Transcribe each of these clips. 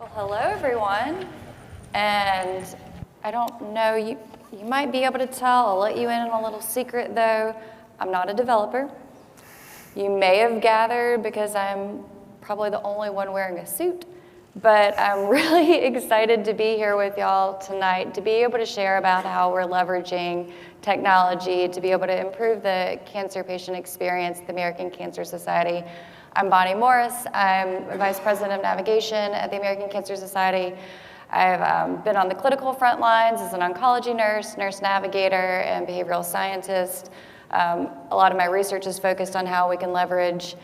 Well, hello everyone, and I don't know, you might be able to tell, I'll let you in on a little secret though, I'm not a developer. You may have gathered because I'm probably the only one wearing a suit, but I'm really excited to be here with y'all tonight to be able to share about how we're leveraging technology to be able to improve the cancer patient experience at the American Cancer Society. I'm Bonny Morris. I'm Vice President of Navigation at the American Cancer Society. I've been on the clinical front lines as an oncology nurse, nurse navigator, and behavioral scientist. A lot of my research is focused on how we can leverage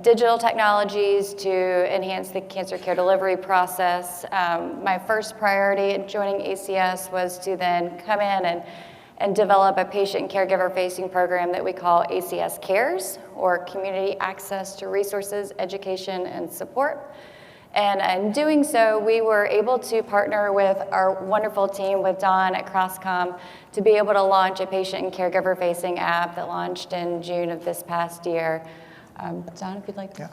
digital technologies to enhance the cancer care delivery process. My first priority in joining ACS was to then come in and develop a patient and caregiver-facing program that we call ACS Cares, or Community Access to Resources, Education, and Support. And in doing so, we were able to partner with our wonderful team with Don at CrossComm to be able to launch a patient and caregiver-facing app that launched in June of this past year. Don, if you'd like to.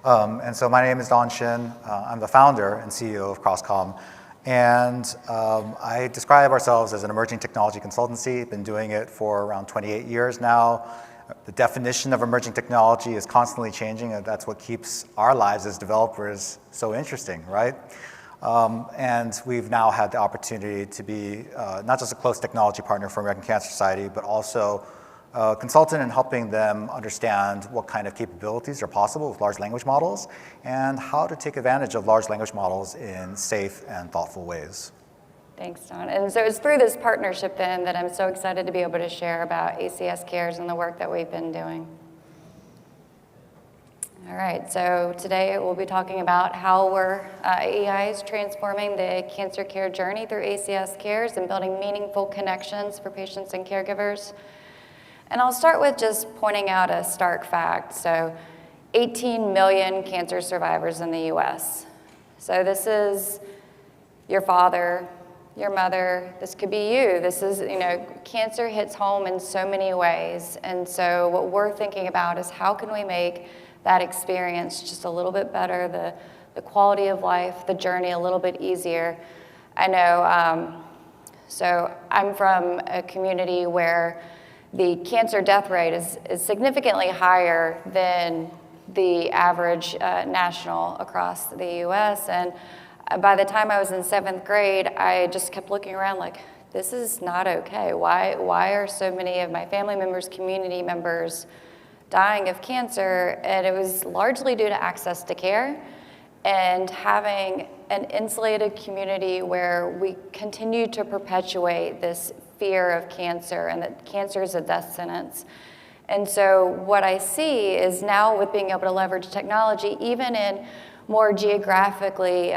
Yeah. And so my name is Shin. I'm the founder and CEO of CrossComm. And I describe ourselves as an emerging technology consultancy. Been doing it for around 28 years now. The definition of emerging technology is constantly changing, and that's what keeps our lives as developers so interesting, right? And we've now had the opportunity to be not just a close technology partner for American Cancer Society, but also a consultant in helping them understand what kind of capabilities are possible with large language models and how to take advantage of large language models in safe and thoughtful ways. Thanks, Don. And so it's through this partnership then that I'm so excited to be able to share about ACS Cares and the work that we've been doing. All right, so today we'll be talking about how AI is transforming the cancer care journey through ACS Cares and building meaningful connections for patients and caregivers. And I'll start with just pointing out a stark fact. So 18 million cancer survivors in the US. So this is your father, your mother, this could be you. This is, cancer hits home in so many ways. And so what we're thinking about is how can we make that experience just a little bit better, the quality of life, the journey a little bit easier. I know, so I'm from a community where the cancer death rate is significantly higher than the average national across the US. And by the time I was in 7th grade, I just kept looking around like, this is not okay. Why are so many of my family members, community members dying of cancer? And it was largely due to access to care and having an insulated community where we continue to perpetuate this fear of cancer and that cancer is a death sentence. And so what I see is now with being able to leverage technology, even in more geographically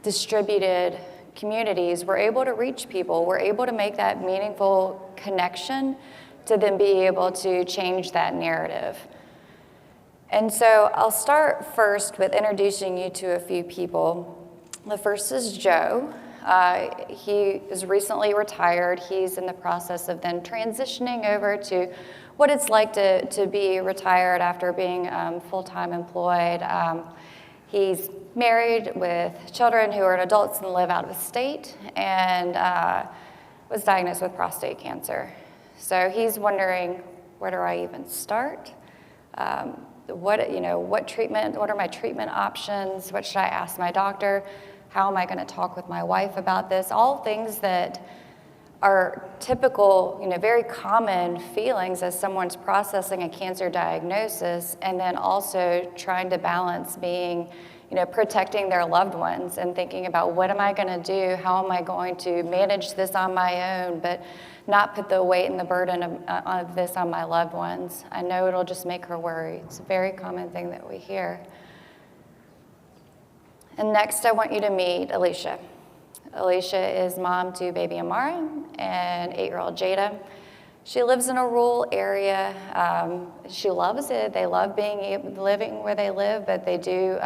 distributed communities, we're able to reach people. We're able to make that meaningful connection to then be able to change that narrative. And so I'll start first with introducing you to a few people. The first is Joe. He is recently retired. He's in the process of then transitioning over to what it's like to be retired after being full-time employed. He's married with children who are adults and live out of state and was diagnosed with prostate cancer. So he's wondering, where do I even start? What treatment, what are my treatment options? What should I ask my doctor? How am I going to talk with my wife about this? All things that are typical, very common feelings as someone's processing a cancer diagnosis, and then also trying to balance being, protecting their loved ones and thinking about what am I going to do? How am I going to manage this on my own, but not put the weight and the burden of this on my loved ones? I know it'll just make her worry. It's a very common thing that we hear. And next, I want you to meet Alicia. Alicia is mom to baby Amara and 8-year-old Jada. She lives in a rural area. She loves it. They love living where they live, but they do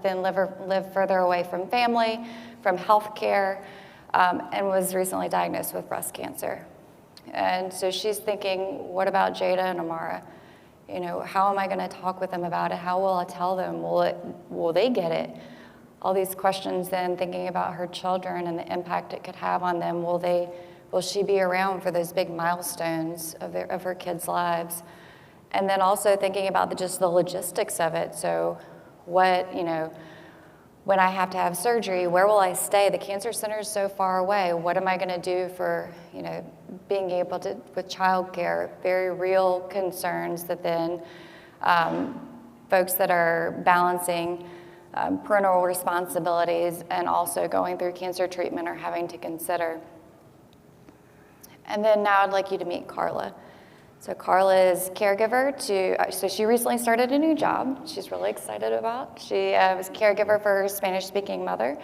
then live further away from family, from health care, and was recently diagnosed with breast cancer. And so she's thinking, what about Jada and Amara? How am I going to talk with them about it? How will I tell them? Will they get it? all these questions then thinking about her children and the impact it could have on them. Will she be around for those big milestones of her kids' lives? And then also thinking about just the logistics of it. So what, when I have to have surgery, where will I stay? The cancer center is so far away. What am I going to do for, being able to, with childcare? Very real concerns that then folks that are balancing parental responsibilities and also going through cancer treatment are having to consider. And then now I'd like you to meet Carla. So Carla is caregiver so she recently started a new job she's really excited about. She was caregiver for her Spanish-speaking mother,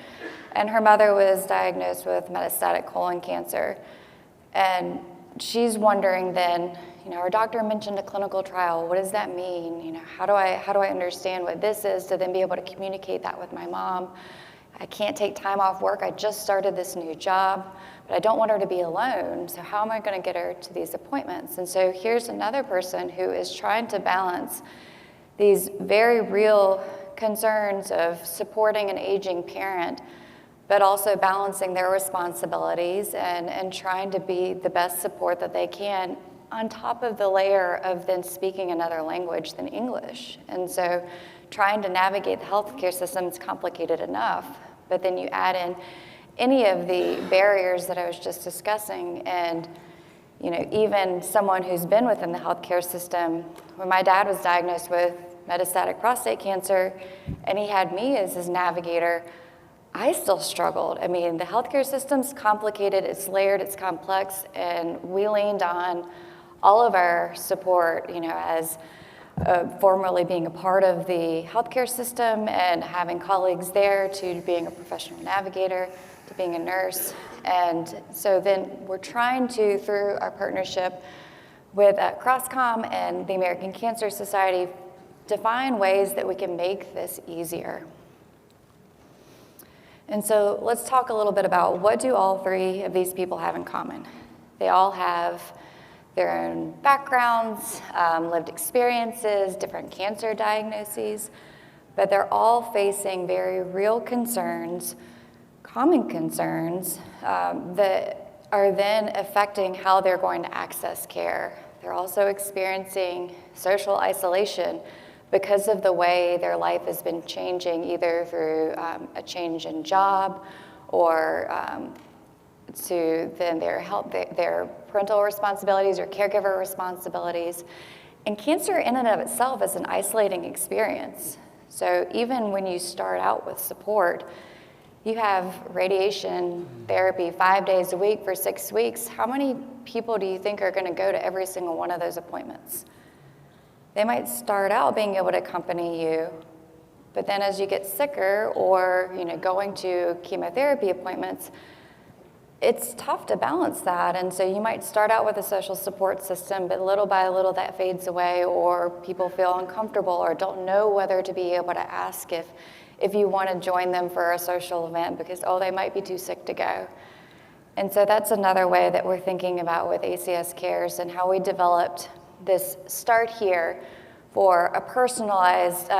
and her mother was diagnosed with metastatic colon cancer. And she's wondering then, our doctor mentioned a clinical trial. What does that mean? How do I understand what this is to then be able to communicate that with my mom? I can't take time off work. I just started this new job, but I don't want her to be alone. So how am I going to get her to these appointments? And so here's another person who is trying to balance these very real concerns of supporting an aging parent, but also balancing their responsibilities and trying to be the best support that they can on top of the layer of then speaking another language than English. And so trying to navigate the healthcare system is complicated enough, but then you add in any of the barriers that I was just discussing, and even someone who's been within the healthcare system. When my dad was diagnosed with metastatic prostate cancer and he had me as his navigator, I still struggled. I mean, the healthcare system's complicated, it's layered, it's complex, and we leaned on all of our support, as formerly being a part of the healthcare system and having colleagues there, to being a professional navigator, to being a nurse. And so then we're trying to, through our partnership with CrossComm and the American Cancer Society, define ways that we can make this easier. And so let's talk a little bit about what do all three of these people have in common. They all have their own backgrounds, lived experiences, different cancer diagnoses, but they're all facing very real concerns, common concerns, that are then affecting how they're going to access care. They're also experiencing social isolation because of the way their life has been changing, either through a change in job or to then their parental responsibilities or caregiver responsibilities. And cancer in and of itself is an isolating experience. So even when you start out with support, you have radiation therapy 5 days a week for 6 weeks. How many people do you think are going to go to every single one of those appointments? They might start out being able to accompany you, but then as you get sicker or going to chemotherapy appointments, it's tough to balance that. And so you might start out with a social support system, but little by little that fades away, or people feel uncomfortable or don't know whether to be able to ask if you want to join them for a social event because, they might be too sick to go. And so that's another way that we're thinking about with ACS Cares and how we developed this Start Here for a personalized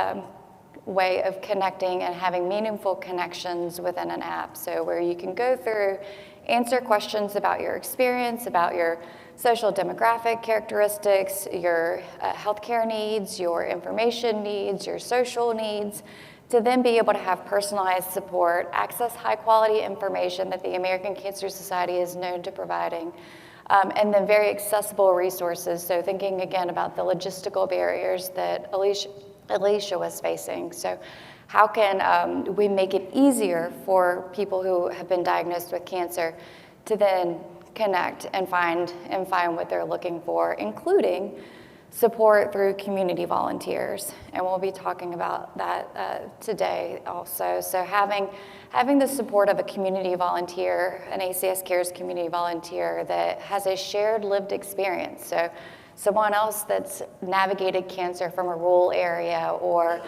way of connecting and having meaningful connections within an app. So where you can go through, answer questions about your experience, about your social demographic characteristics, your healthcare needs, your information needs, your social needs, to then be able to have personalized support, access high quality information that the American Cancer Society is known to providing, and then very accessible resources. So thinking again about the logistical barriers that Alicia was facing. So how can we make it easier for people who have been diagnosed with cancer to then connect and find what they're looking for, including support through community volunteers. And we'll be talking about that today also. So having the support of a community volunteer, an ACS Cares community volunteer that has a shared lived experience. So someone else that's navigated cancer from a rural area or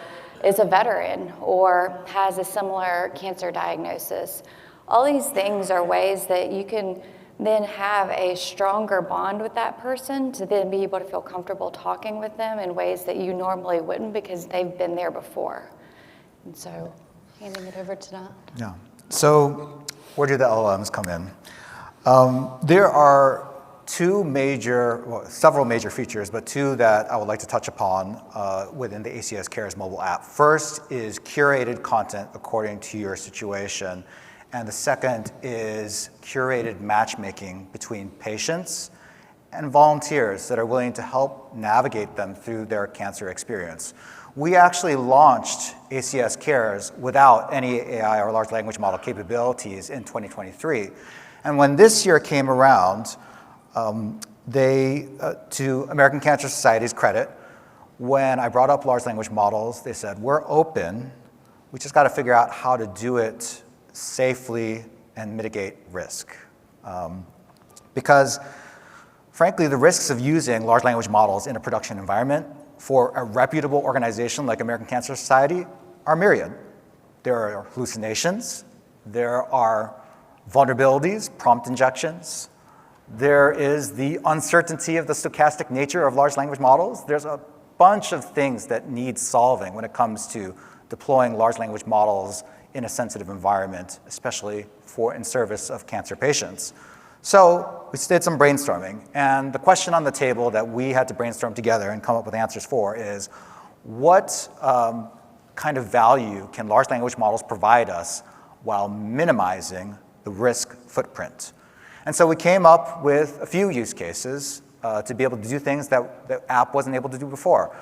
is a veteran or has a similar cancer diagnosis. All these things are ways that you can then have a stronger bond with that person to then be able to feel comfortable talking with them in ways that you normally wouldn't because they've been there before. And so Handing it over to Don. Yeah. So where do the LLMs come in? There are several major features, but two that I would like to touch upon within the ACS Cares mobile app. First is curated content according to your situation, and the second is curated matchmaking between patients and volunteers that are willing to help navigate them through their cancer experience. We actually launched ACS Cares without any AI or large language model capabilities in 2023. And when this year came around, to American Cancer Society's credit, when I brought up large language models, they said, we're open, we just got to figure out how to do it safely and mitigate risk. Because frankly, the risks of using large language models in a production environment for a reputable organization like American Cancer Society are myriad. There are hallucinations, there are vulnerabilities, prompt injections, there is the uncertainty of the stochastic nature of large language models. There's a bunch of things that need solving when it comes to deploying large language models in a sensitive environment, especially in service of cancer patients. So we did some brainstorming, and the question on the table that we had to brainstorm together and come up with answers for is, what kind of value can large language models provide us while minimizing the risk footprint? And so we came up with a few use cases to be able to do things that the app wasn't able to do before.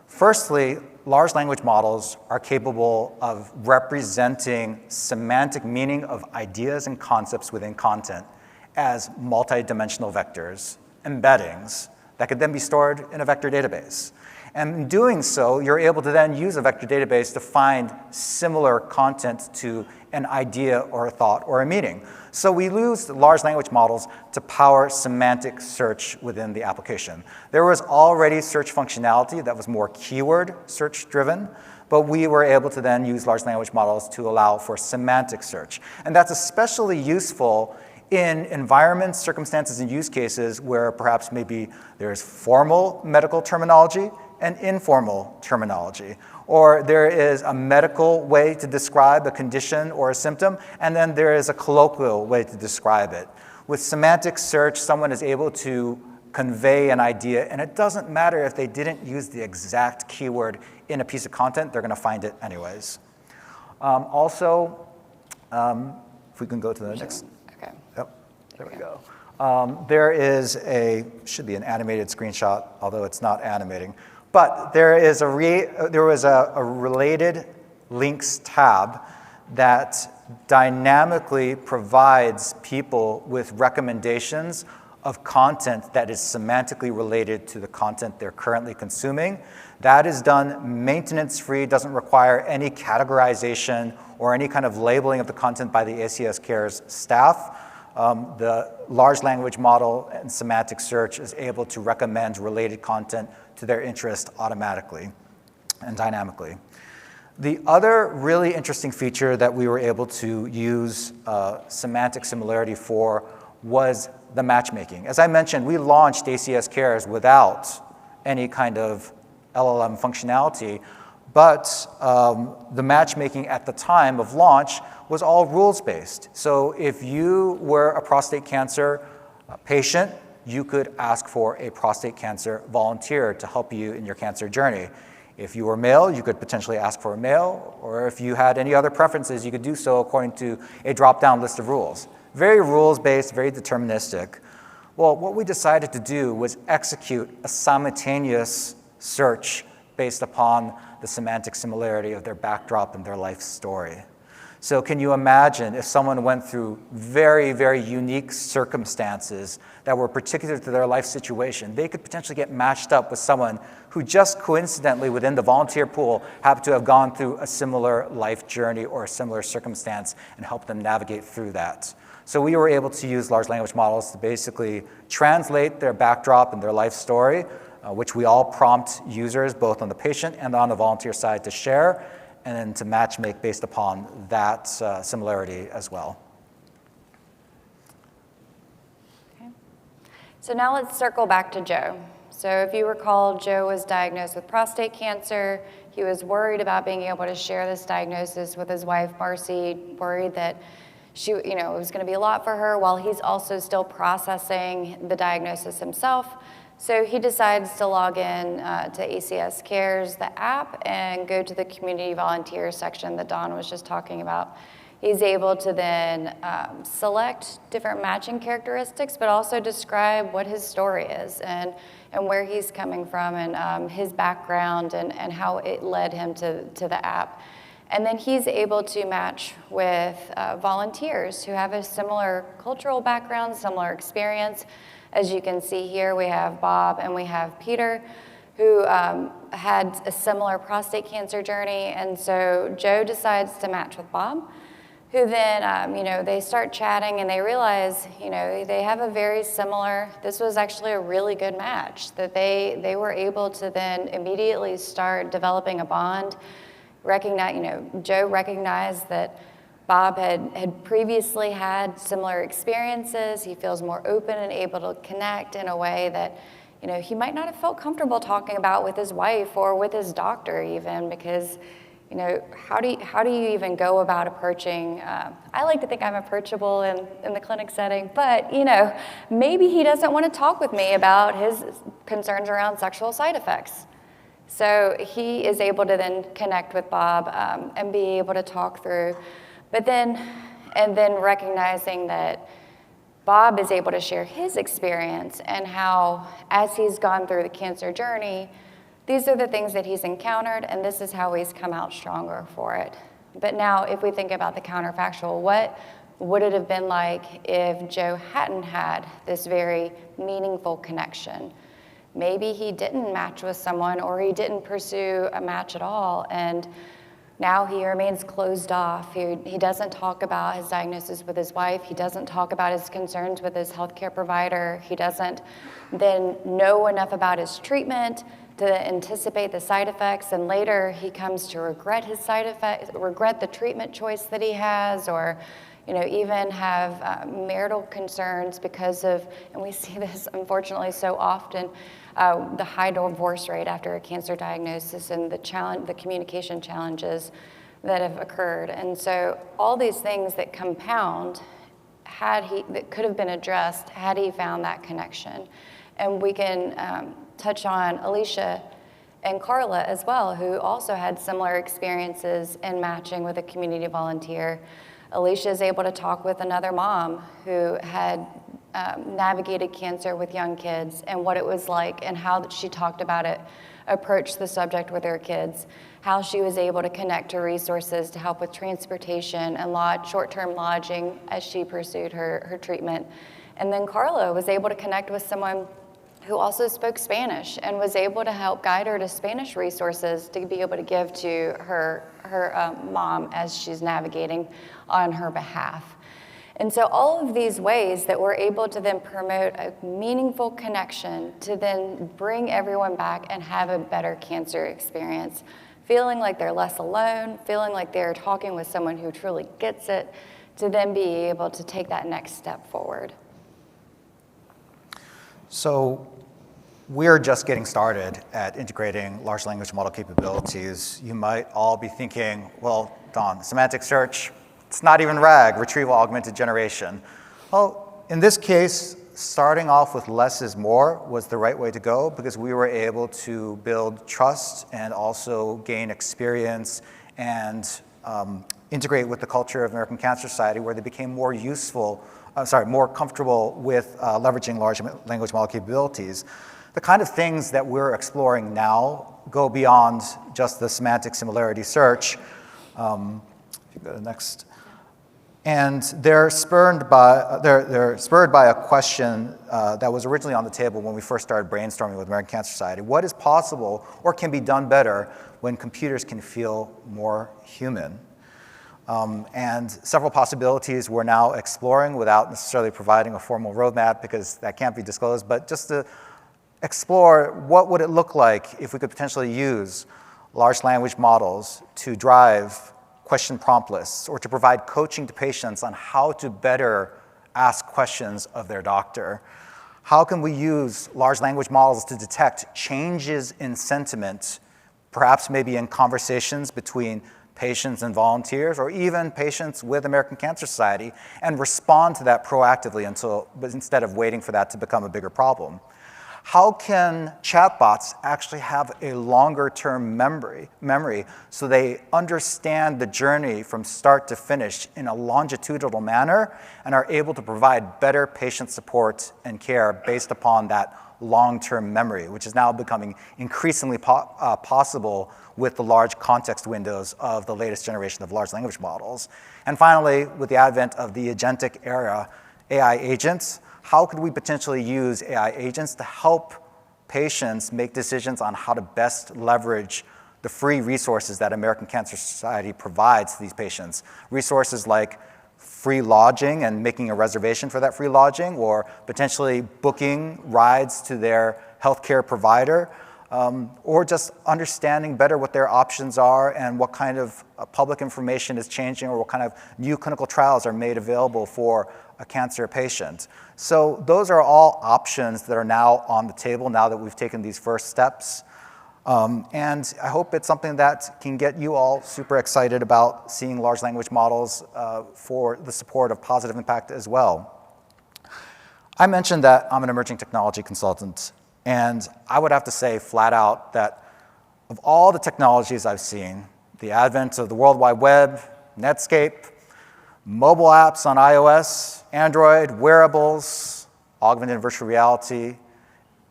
Firstly, large language models are capable of representing semantic meaning of ideas and concepts within content as multidimensional vectors, embeddings, that could then be stored in a vector database. And in doing so, you're able to then use a vector database to find similar content to an idea or a thought or a meaning. So we used large language models to power semantic search within the application. There was already search functionality that was more keyword search driven, but we were able to then use large language models to allow for semantic search. And that's especially useful in environments, circumstances, and use cases where perhaps maybe there's formal medical terminology and informal terminology, or there is a medical way to describe a condition or a symptom, and then there is a colloquial way to describe it. With semantic search, someone is able to convey an idea, and it doesn't matter if they didn't use the exact keyword in a piece of content, they're going to find it anyways. If we can go to the next. Okay. Yep, there we go. Should be an animated screenshot, although it's not animating. But there was a related links tab that dynamically provides people with recommendations of content that is semantically related to the content they're currently consuming. That is done maintenance-free, doesn't require any categorization or any kind of labeling of the content by the ACS Cares staff. The large language model and semantic search is able to recommend related content to their interest automatically and dynamically. The other really interesting feature that we were able to use semantic similarity for was the matchmaking. As I mentioned, we launched ACS Cares without any kind of LLM functionality, but the matchmaking at the time of launch was all rules-based. So if you were a prostate cancer patient, you could ask for a prostate cancer volunteer to help you in your cancer journey. If you were male, you could potentially ask for a male, or if you had any other preferences, you could do so according to a drop-down list of rules. Very rules-based, very deterministic. Well, what we decided to do was execute a simultaneous search based upon the semantic similarity of their backdrop and their life story. So can you imagine if someone went through very, very unique circumstances that were particular to their life situation, they could potentially get matched up with someone who just coincidentally within the volunteer pool happened to have gone through a similar life journey or a similar circumstance and help them navigate through that. So we were able to use large language models to basically translate their backdrop and their life story, which we all prompt users both on the patient and on the volunteer side to share, and then to matchmake based upon that similarity as well. Okay. So now let's circle back to Joe. So if you recall, Joe was diagnosed with prostate cancer. He was worried about being able to share this diagnosis with his wife, Marcy, worried that it was going to be a lot for her while he's also still processing the diagnosis himself. So he decides to log in to ACS Cares, the app, and go to the community volunteer section that Dawn was just talking about. He's able to then select different matching characteristics, but also describe what his story is and where he's coming from and his background and how it led him to the app. And then he's able to match with volunteers who have a similar cultural background, similar experience. As you can see here, we have Bob and we have Peter, who had a similar prostate cancer journey. And so Joe decides to match with Bob, who then, they start chatting and they realize, they have a very similar, this was actually a really good match, that they were able to then immediately start developing a bond. Joe recognized that Bob had previously had similar experiences. He feels more open and able to connect in a way that, he might not have felt comfortable talking about with his wife or with his doctor even, because, how do you even go about approaching, I like to think I'm approachable in the clinic setting, but, maybe he doesn't want to talk with me about his concerns around sexual side effects. So he is able to then connect with Bob and be able to talk through. But then recognizing that Bob is able to share his experience and how, as he's gone through the cancer journey, these are the things that he's encountered, and this is how he's come out stronger for it. But now, if we think about the counterfactual, what would it have been like if Joe hadn't had this very meaningful connection? Maybe he didn't match with someone, or he didn't pursue a match at all, and now he remains closed off. He doesn't talk about his diagnosis with his wife. He doesn't talk about his concerns with his healthcare provider. He doesn't then know enough about his treatment to anticipate the side effects, and later he comes to regret his side effects, regret the treatment choice that he has, or even have marital concerns because of, and we see this unfortunately so often, the high divorce rate after a cancer diagnosis and the communication challenges that have occurred. And so all these things that compound that could have been addressed had he found that connection. And we can touch on Alicia and Carla as well, who also had similar experiences in matching with a community volunteer. Alicia is able to talk with another mom who had navigated cancer with young kids and what it was like and how she talked about it, approached the subject with her kids, how she was able to connect to resources to help with transportation and short-term lodging as she pursued her treatment. And then Carla was able to connect with someone who also spoke Spanish and was able to help guide her to Spanish resources to be able to give to her mom as she's navigating on her behalf. And so all of these ways that we're able to then promote a meaningful connection to then bring everyone back and have a better cancer experience, feeling like they're less alone, feeling like they're talking with someone who truly gets it, to then be able to take that next step forward. So we're just getting started at integrating large language model capabilities. You might all be thinking, well, Dawn, semantic search, it's not even RAG, retrieval augmented generation. Well, in this case, starting off with less is more was the right way to go because we were able to build trust and also gain experience and integrate with the culture of American Cancer Society, where they became more comfortable with leveraging large language model capabilities. The kind of things that we're exploring now go beyond just the semantic similarity search. If you go to the next. And they're spurred by a question that was originally on the table when we first started brainstorming with American Cancer Society. What is possible or can be done better when computers can feel more human? And several possibilities we're now exploring without necessarily providing a formal roadmap because that can't be disclosed, but just to explore what would it look like if we could potentially use large language models to drive question prompt lists or to provide coaching to patients on how to better ask questions of their doctor. How can we use large language models to detect changes in sentiment, perhaps maybe in conversations between patients and volunteers, or even patients with American Cancer Society, and respond to that proactively instead of waiting for that to become a bigger problem? How can chatbots actually have a longer-term memory so they understand the journey from start to finish in a longitudinal manner and are able to provide better patient support and care based upon that long-term memory, which is now becoming increasingly possible with the large context windows of the latest generation of large language models? And finally, with the advent of the agentic era, AI agents, how could we potentially use AI agents to help patients make decisions on how to best leverage the free resources that American Cancer Society provides to these patients? Resources like free lodging and making a reservation for that free lodging, or potentially booking rides to their healthcare provider, or just understanding better what their options are and what kind of public information is changing, or what kind of new clinical trials are made available for a cancer patient. So those are all options that are now on the table now that we've taken these first steps. And I hope it's something that can get you all super excited about seeing large language models for the support of positive impact as well. I mentioned that I'm an emerging technology consultant, and I would have to say flat out that of all the technologies I've seen, the advent of the World Wide Web, Netscape, mobile apps on iOS, Android, wearables, augmented and virtual reality,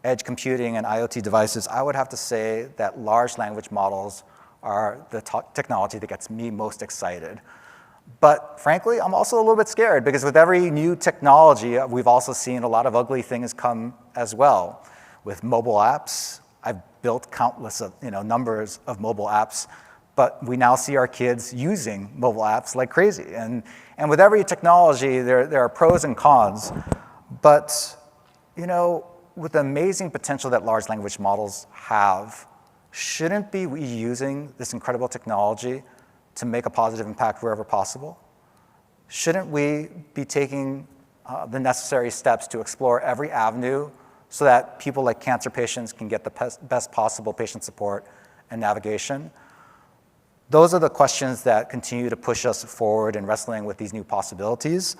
edge computing, and IoT devices, I would have to say that large language models are the technology that gets me most excited. But frankly, I'm also a little bit scared, because with every new technology, we've also seen a lot of ugly things come as well. With mobile apps, I've built countless numbers of mobile apps, but we now see our kids using mobile apps like crazy. And with every technology, there are pros and cons. But with the amazing potential that large language models have, shouldn't we be using this incredible technology to make a positive impact wherever possible? Shouldn't we be taking the necessary steps to explore every avenue so that people like cancer patients can get the best possible patient support and navigation? Those are the questions that continue to push us forward in wrestling with these new possibilities.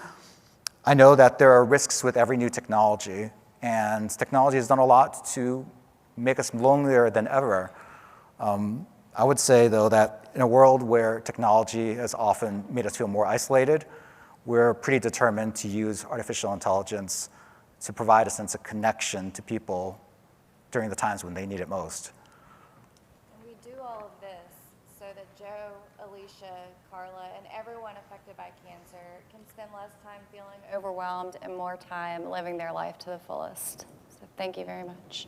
I know that there are risks with every new technology, and technology has done a lot to make us lonelier than ever. I would say, though, that in a world where technology has often made us feel more isolated, we're pretty determined to use artificial intelligence to provide a sense of connection to people during the times when they need it most. And we do all of this so that Joe, Alicia, Carla, and everyone affected by cancer can spend less time feeling overwhelmed and more time living their life to the fullest. So thank you very much.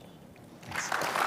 Thanks.